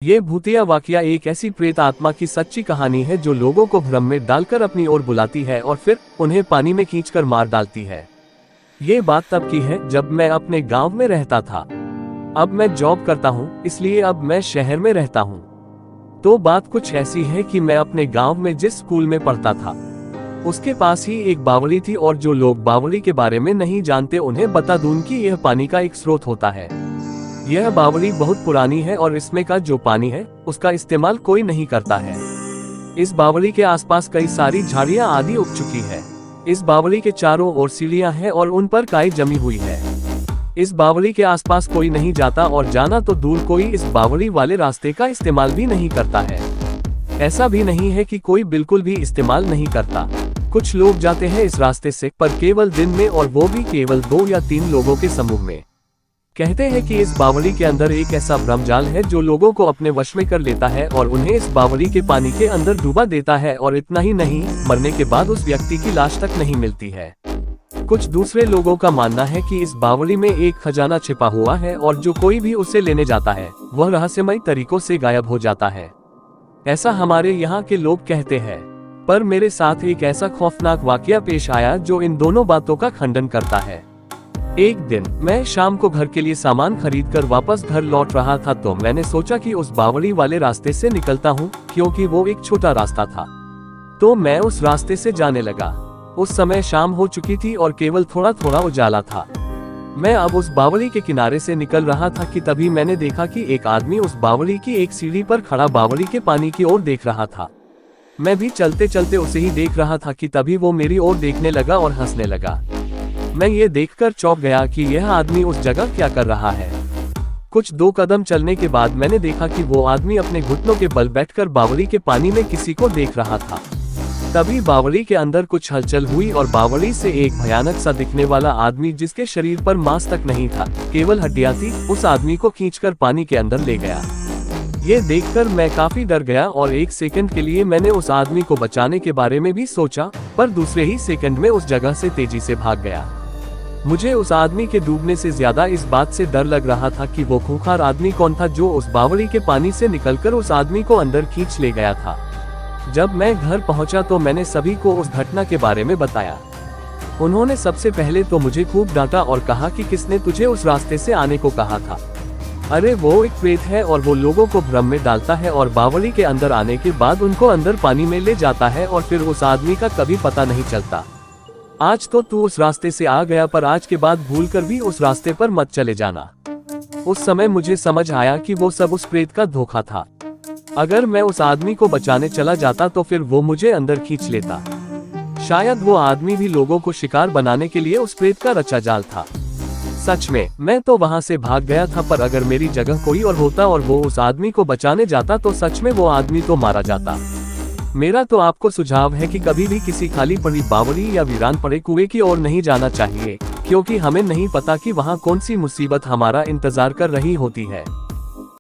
ये भूतिया वाकया एक ऐसी प्रेत आत्मा की सच्ची कहानी है जो लोगों को भ्रम में डालकर अपनी ओर बुलाती है और फिर उन्हें पानी में खींचकर मार डालती है। ये बात तब की है जब मैं अपने गांव में रहता था। अब मैं जॉब करता हूँ, इसलिए अब मैं शहर में रहता हूँ। तो बात कुछ ऐसी है कि मैं अपने गांव में जिस स्कूल में पढ़ता था उसके पास ही एक बावड़ी थी, और जो लोग बावड़ी के बारे में नहीं जानते उन्हें बता दूं कि यह पानी का एक स्रोत होता है। यह बावड़ी बहुत पुरानी है और इसमें का जो पानी है उसका इस्तेमाल कोई नहीं करता है। इस बावड़ी के आसपास कई सारी झाड़ियां आदि उग चुकी है। इस बावड़ी के चारों ओर सीढ़ियां हैं और उन पर काई जमी हुई है। इस बावड़ी के आसपास कोई नहीं जाता और जाना तो दूर कोई इस बावड़ी वाले रास्ते का इस्तेमाल भी नहीं करता है। ऐसा भी नहीं है कि कोई बिल्कुल भी इस्तेमाल नहीं करता। कुछ लोग जाते हैं इस रास्ते से, पर केवल दिन में, और वो भी केवल 2 या 3 लोगों के समूह में। कहते हैं कि इस बावड़ी के अंदर एक ऐसा भ्रमजाल है जो लोगों को अपने वश में कर लेता है और उन्हें इस बावड़ी के पानी के अंदर डुबा देता है, और इतना ही नहीं, मरने के बाद उस व्यक्ति की लाश तक नहीं मिलती है। कुछ दूसरे लोगों का मानना है कि इस बावड़ी में एक खजाना छिपा हुआ है और जो कोई भी उसे लेने जाता है वह रहस्यमय तरीकों से गायब हो जाता है। ऐसा हमारे यहाँ के लोग कहते हैं। पर मेरे साथ एक ऐसा खौफनाक वाकया पेश आया जो इन दोनों बातों का खंडन करता है। एक दिन मैं शाम को घर के लिए सामान खरीदकर वापस घर लौट रहा था, तो मैंने सोचा कि उस बावड़ी वाले रास्ते से निकलता हूँ, क्योंकि वो एक छोटा रास्ता था। तो मैं उस रास्ते से जाने लगा। उस समय शाम हो चुकी थी और केवल थोड़ा थोड़ा उजाला था। मैं अब उस बावड़ी के किनारे से निकल रहा था कि तभी मैंने देखा कि एक आदमी उस बावड़ी की एक सीढ़ी पर खड़ा बावड़ी के पानी की ओर देख रहा था। मैं भी चलते चलते उसे ही देख रहा था कि तभी वो मेरी ओर देखने लगा और हंसने लगा। मैं ये देखकर चौंक गया कि यह आदमी उस जगह क्या कर रहा है। कुछ 2 कदम चलने के बाद मैंने देखा कि वो आदमी अपने घुटनों के बल बैठकर बावड़ी के पानी में किसी को देख रहा था। तभी बावड़ी के अंदर कुछ हलचल हुई और बावड़ी से एक भयानक सा दिखने वाला आदमी, जिसके शरीर पर मांस तक नहीं था, केवल हड्डियां थी, उस आदमी को खींचकर पानी के अंदर ले गया। ये देखकर मैं काफी डर गया और 1 सेकंड के लिए मैंने उस आदमी को बचाने के बारे में भी सोचा, पर दूसरे ही सेकंड में उस जगह से तेजी से भाग गया। मुझे उस आदमी के डूबने से ज्यादा इस बात से डर लग रहा था कि वो खूंखार आदमी कौन था जो उस बावड़ी के पानी से निकलकर उस आदमी को अंदर खींच ले गया था। जब मैं घर पहुंचा तो मैंने सभी को उस घटना के बारे में बताया। उन्होंने सबसे पहले तो मुझे खूब डांटा और कहा कि किसने तुझे उस रास्ते से आने को कहा था। अरे वो एक प्रेत है और वो लोगों को भ्रम में डालता है और बावड़ी के अंदर आने के बाद उनको अंदर पानी में ले जाता है और फिर उस आदमी का कभी पता नहीं चलता। आज तो तू उस रास्ते से आ गया, पर आज के बाद भूलकर भी उस रास्ते पर मत चले जाना। उस समय मुझे समझ आया कि वो सब उस प्रेत का धोखा था। अगर मैं उस आदमी को बचाने चला जाता तो फिर वो मुझे अंदर खींच लेता। शायद वो आदमी भी लोगों को शिकार बनाने के लिए उस प्रेत का रचा जाल था। सच में मैं तो वहां से भाग गया था, पर अगर मेरी जगह कोई और होता और वो उस आदमी को बचाने जाता तो सच में वो आदमी तो मारा जाता। मेरा तो आपको सुझाव है कि कभी भी किसी खाली पड़ी बावड़ी या वीरान पड़े कुएं की ओर नहीं जाना चाहिए, क्योंकि हमें नहीं पता कि वहां कौन सी मुसीबत हमारा इंतजार कर रही होती है।